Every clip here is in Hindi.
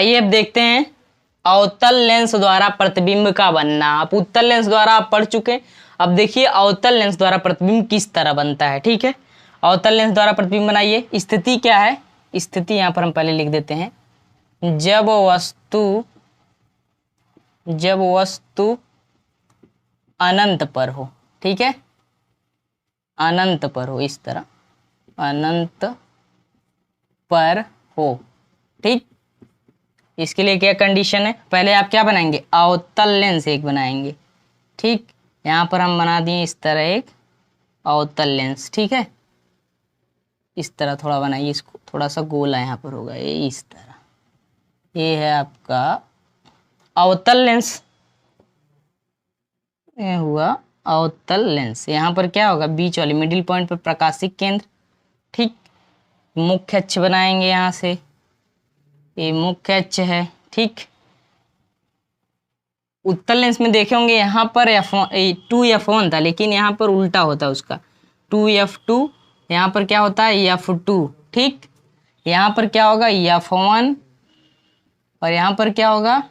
आइए अब देखते हैं अवतल लेंस द्वारा प्रतिबिंब का बनना। आप उत्तल लेंस द्वारा आप पढ़ चुके हैं, अब देखिए अवतल लेंस द्वारा प्रतिबिंब किस तरह बनता है। ठीक है, अवतल लेंस द्वारा प्रतिबिंब बनाइए। स्थिति क्या है, स्थिति यहाँ पर हम पहले लिख देते हैं, जब वस्तु अनंत पर हो। ठीक है, अनंत पर हो, इस तरह अनंत पर हो। ठीक, इसके लिए क्या कंडीशन है, पहले आप क्या बनाएंगे, अवतल लेंस एक बनाएंगे। ठीक, यहाँ पर हम बना दिए इस तरह एक अवतल लेंस। ठीक है, इस तरह थोड़ा बनाइए, इसको थोड़ा सा गोला यहाँ पर होगा, ये इस तरह, ये है आपका अवतल लेंस। ये हुआ अवतल लेंस। यहाँ पर क्या होगा, बीच वाली मिडिल पॉइंट पर प्रकाशिक केंद्र। ठीक, मुख्य अक्ष बनाएंगे यहाँ से, ये मुख्य अक्ष है। ठीक, उत्तल लेंस में देखे होंगे यहाँ पर F2F1 था, लेकिन यहाँ पर उल्टा होता है उसका, 2F2, यहाँ पर क्या होता है F2। ठीक, यहाँ पर क्या होगा F1 और यहाँ पर क्या होगा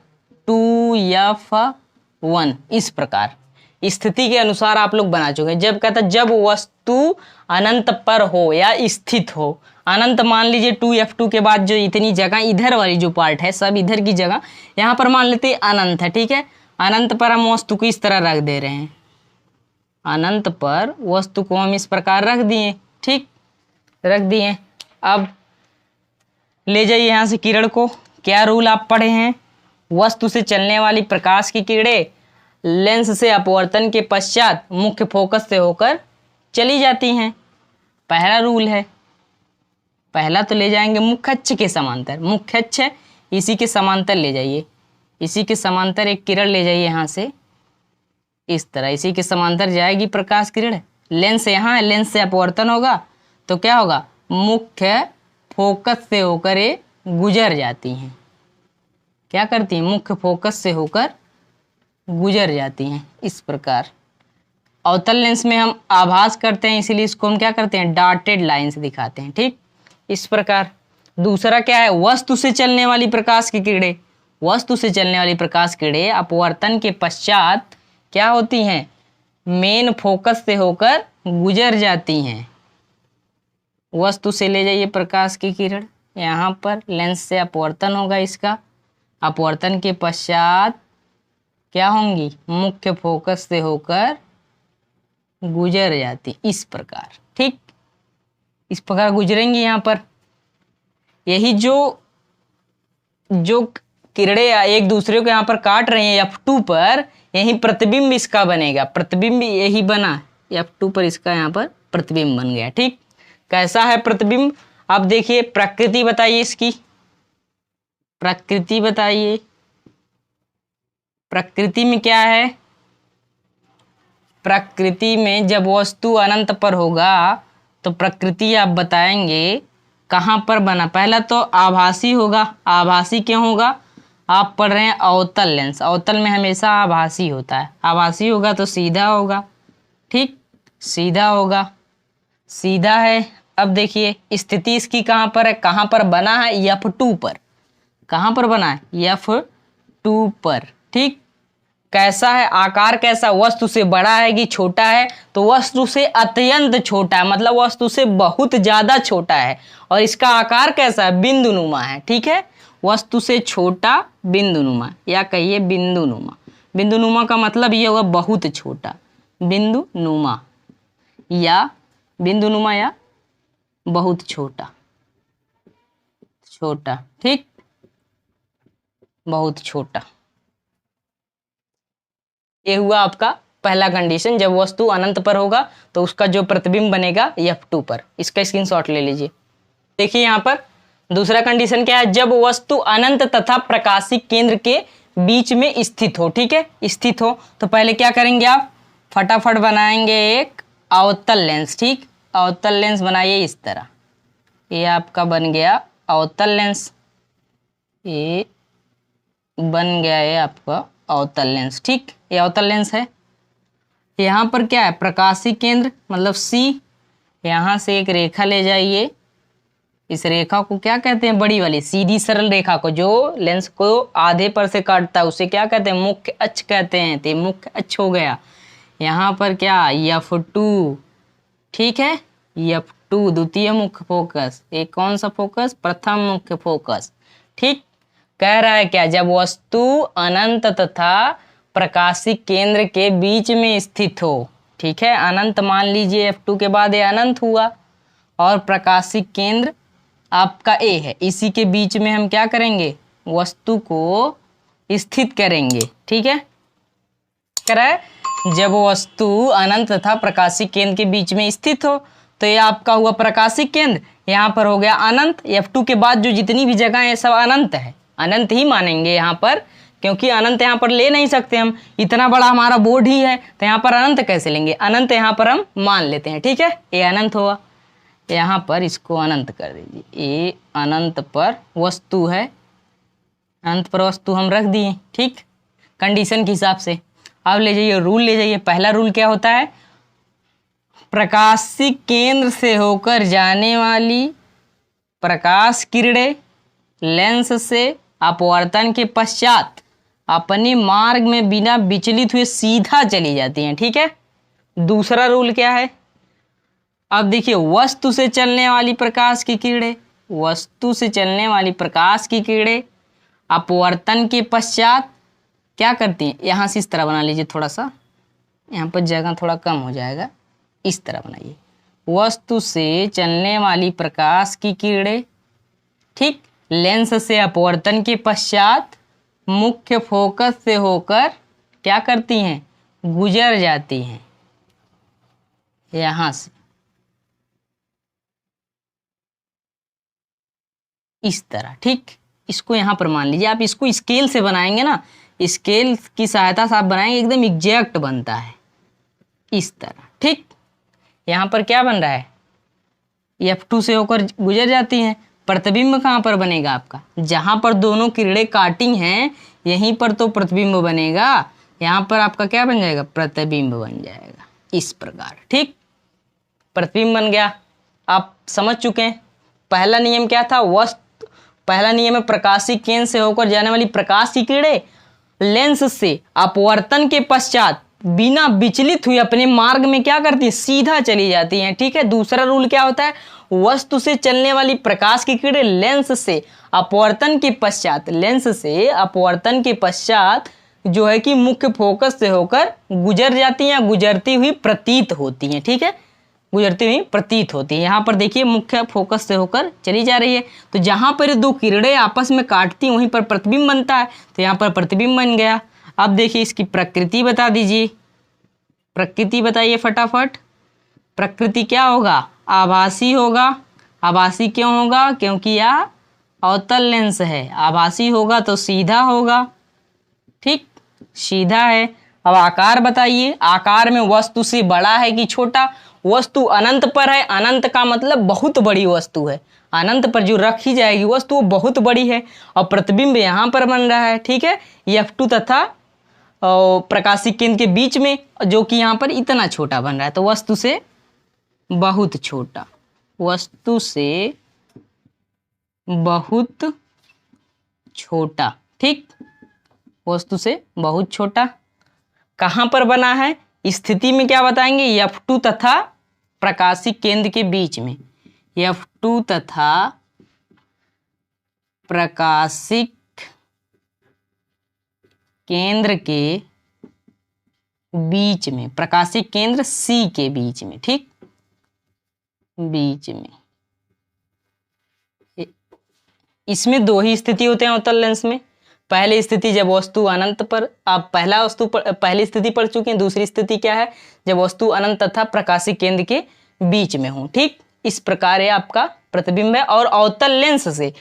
2F1। इस प्रकार स्थिति के अनुसार आप लोग बना चुके हैं। जब कहता है जब वस्तु अनंत पर हो या स्थित हो, अनंत मान लीजिए 2F2 के बाद जो इतनी जगह इधर वाली जो पार्ट है सब इधर की जगह, यहाँ पर मान लेते हैं अनंत है। ठीक है, अनंत पर हम वस्तु को इस तरह रख दे रहे हैं, अनंत पर वस्तु को हम इस प्रकार रख दिए। ठीक, रख दिए। अब ले जाइए यहाँ से किरण को। क्या रूल आप पढ़े हैं, वस्तु से चलने वाली प्रकाश की किरणें लेंस से अपवर्तन के पश्चात मुख्य फोकस से होकर चली जाती हैं। पहला रूल है, पहला तो ले जाएंगे मुख्य अक्ष के समांतर, मुख्य अक्ष है इसी के समांतर ले जाइए, इसी के समांतर एक किरण ले जाइए यहाँ से, इस तरह इसी के समांतर जाएगी प्रकाश किरण। लेंस यहाँ है, लेंस से अपवर्तन होगा तो क्या होगा, मुख्य फोकस से होकर ये गुजर जाती हैं। क्या करती हैं, मुख्य फोकस से होकर गुजर जाती हैं। इस प्रकार अवतल लेंस में हम आभास करते हैं, इसीलिए इसको हम क्या करते हैं, डॉटेड लाइन से दिखाते हैं। ठीक, इस प्रकार। दूसरा क्या है, वस्तु से चलने वाली प्रकाश की किरणें, वस्तु से चलने वाली प्रकाश किरणें अपवर्तन के पश्चात क्या होती हैं, मेन फोकस से होकर गुजर जाती हैं। वस्तु से ले जाइए प्रकाश की किरण, यहाँ पर लेंस से अपवर्तन होगा, इसका अपवर्तन के पश्चात क्या होंगी, मुख्य फोकस से होकर गुजर जाती, इस प्रकार। ठीक, इस प्रकार गुजरेंगी यहाँ पर। यही जो किरणें एक दूसरे को यहाँ पर काट रही हैं F2 पर, यही प्रतिबिंब इसका बनेगा, प्रतिबिंब यही बना F2 पर, इसका यहाँ पर प्रतिबिंब बन गया। ठीक, कैसा है प्रतिबिंब, अब देखिए प्रकृति बताइए इसकी, प्रकृति बताइए। प्रकृति में क्या है, प्रकृति में जब वस्तु अनंत पर होगा तो प्रकृति आप बताएंगे कहाँ पर बना। पहला तो आभासी होगा, आभासी क्यों होगा, आप पढ़ रहे हैं अवतल लेंस, अवतल में हमेशा आभासी होता है, आभासी होगा तो सीधा होगा। ठीक, सीधा होगा, सीधा है। अब देखिए स्थिति इसकी कहाँ पर है, कहाँ पर बना है, F2 पर। कहाँ पर बना है, F2 पर। ठीक, कैसा है, आकार कैसा, वस्तु से बड़ा है कि छोटा है, तो वस्तु से अत्यंत छोटा है, मतलब वस्तु से बहुत ज्यादा छोटा है। और इसका आकार कैसा है, बिंदुनुमा है। ठीक है, वस्तु से छोटा बिंदुनुमा, या कहिए बिंदुनुमा। बिंदुनुमा का मतलब ये होगा बहुत छोटा, बिंदुनुमा या बिंदुनुमा या बहुत छोटा, छोटा। ठीक, बहुत छोटा। ये हुआ आपका पहला कंडीशन, जब वस्तु अनंत पर होगा तो उसका जो प्रतिबिंब बनेगा F2 पर। इसका स्क्रीनशॉट ले लीजिए। देखिए यहाँ पर दूसरा कंडीशन क्या है, जब वस्तु अनंत तथा प्रकाशिक केंद्र के बीच में स्थित हो। ठीक है, स्थित हो तो पहले क्या करेंगे, आप फटाफट बनाएंगे एक अवतल लेंस। ठीक, अवतल लेंस बनाइए इस तरह, ये आपका बन गया अवतल लेंस, ये बन गया है आपका अवतल लेंस। ठीक, ये अवतल लेंस है। यहाँ पर क्या है, प्रकाशिक केंद्र मतलब C, यहाँ से एक रेखा ले जाइए, इस रेखा को क्या कहते हैं? बड़ी वाली सीधी सरल रेखा को, जो लेंस को आधे पर से काटता है उसे क्या कहते हैं? मुख्य अक्ष कहते हैं। तो मुख्य अक्ष हो गया। यहाँ पर क्या? F2, ठीक है, F2 द्वितीय मुख्य फोकस। एक कौन सा फोकस? प्रथम मुख्य फोकस। ठीक, कह रहा है क्या? जब वस्तु अनंत तथा प्रकाशिक केंद्र के बीच में स्थित हो। ठीक है, अनंत मान लीजिए F2 के बाद ये अनंत हुआ और प्रकाशिक केंद्र आपका A है, इसी के बीच में हम क्या करेंगे? वस्तु को स्थित करेंगे। ठीक है, कह रहा है जब वस्तु अनंत तथा प्रकाशिक केंद्र के बीच में स्थित हो, तो ये आपका हुआ प्रकाशिक केंद्र, यहाँ पर हो गया अनंत। F2 के बाद जो जितनी भी जगह है सब अनंत है, अनंत ही मानेंगे यहाँ पर, क्योंकि अनंत यहाँ पर ले नहीं सकते हम, इतना बड़ा हमारा बोर्ड ही है, तो यहाँ पर अनंत कैसे लेंगे? अनंत यहाँ पर हम मान लेते हैं। ठीक है, ये अनंत हुआ, यहाँ पर इसको अनंत कर दीजिए। ये अनंत पर वस्तु है, अनंत पर वस्तु हम रख दिए। ठीक, कंडीशन के हिसाब से। अब ले जाइए रूल, ले जाइए। पहला रूल क्या होता है? प्रकाशिक केंद्र से होकर जाने वाली प्रकाश किरणें लेंस से अपवर्तन के पश्चात अपने मार्ग में बिना विचलित हुए सीधा चली जाती हैं। ठीक है, दूसरा रूल क्या है? अब देखिए, वस्तु से चलने वाली प्रकाश की किरणें, वस्तु से चलने वाली प्रकाश की किरणें अपवर्तन के पश्चात क्या करती हैं? यहाँ से इस तरह बना लीजिए, थोड़ा सा यहाँ पर जगह थोड़ा कम हो जाएगा, इस तरह बनाइए। वस्तु से चलने वाली प्रकाश की किरणें, ठीक, लेंस से अपवर्तन के पश्चात मुख्य फोकस से होकर क्या करती हैं? गुजर जाती हैं यहाँ से, इस तरह। ठीक, इसको यहाँ पर मान लीजिए। आप इसको स्केल से बनाएंगे ना, स्केल की सहायता से आप बनाएंगे, एकदम एग्जैक्ट बनता है इस तरह। ठीक, यहाँ पर क्या बन रहा है? F2 से होकर गुजर जाती हैं। प्रतिबिंब कहाँ पर बनेगा आपका? जहाँ पर दोनों किरणें काटी हैं यहीं पर तो प्रतिबिंब बनेगा। यहाँ पर आपका क्या बन जाएगा? प्रतिबिंब बन जाएगा, इस प्रकार। ठीक, प्रतिबिंब बन गया। आप समझ चुके हैं। पहला नियम क्या था? पहला नियम है प्रकाशिक केंद्र से होकर जाने वाली प्रकाश की किरणें लेंस से अपवर्तन के पश्चात बिना विचलित हुए अपने मार्ग में क्या करती है? सीधा चली जाती हैं। ठीक है, दूसरा रूल क्या होता है? वस्तु से चलने वाली प्रकाश की किरणें लेंस से अपवर्तन के पश्चात, लेंस से अपवर्तन के पश्चात जो है कि मुख्य फोकस से होकर गुजर जाती हैं, गुजरती हुई प्रतीत होती हैं। ठीक है, गुजरती हुई प्रतीत होती है। यहाँ पर देखिए मुख्य फोकस से होकर चली जा रही है, तो जहाँ पर दो किरणें आपस में काटती हैं वहीं पर प्रतिबिंब बनता है, तो यहाँ पर प्रतिबिंब बन गया। अब देखिए इसकी प्रकृति बता दीजिए, प्रकृति बताइए फटाफट। प्रकृति क्या होगा? आभासी होगा। आभासी क्यों होगा? क्योंकि यह अवतल लेंस है। आभासी होगा तो सीधा होगा। ठीक, सीधा है। अब आकार बताइए, आकार में वस्तु से बड़ा है कि छोटा? वस्तु अनंत पर है, अनंत का मतलब बहुत बड़ी वस्तु है, अनंत पर जो रखी जाएगी वस्तु वो बहुत बड़ी है, और प्रतिबिंब यहाँ पर बन रहा है। ठीक है, F2 तथा प्रकाशिक केंद्र के बीच में, जो कि यहाँ पर इतना छोटा बन रहा है, तो वस्तु से बहुत छोटा, वस्तु से बहुत छोटा। ठीक, वस्तु से बहुत छोटा कहाँ पर बना है? स्थिति में क्या बताएंगे? F2 तथा प्रकाशिक केंद्र के बीच में, F2 तथा प्रकाशिक केंद्र के बीच में, प्रकाशिक केंद्र C के बीच में। ठीक, बीच में। इसमें दो ही स्थिति होते हैं अवतल लेंस में। पहली स्थिति जब वस्तु अनंत पर, आप पहली स्थिति पढ़ चुके हैं। दूसरी स्थिति क्या है? जब वस्तु अनंत तथा प्रकाशिक केंद्र के बीच में हो। ठीक, इस प्रकार है आपका प्रतिबिंब है। और अवतल लेंस से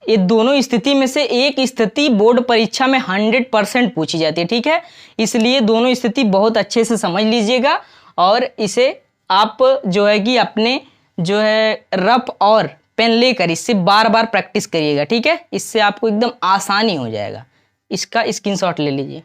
ये दोनों स्थिति में से एक स्थिति बोर्ड परीक्षा में 100% पूछी जाती है। ठीक है, इसलिए दोनों स्थिति बहुत अच्छे से समझ लीजिएगा, और इसे आप जो है कि अपने जो है रफ और पेन लेकर इससे बार बार प्रैक्टिस करिएगा। ठीक है, इससे आपको एकदम आसानी हो जाएगा। इसका स्क्रीनशॉट ले लीजिए।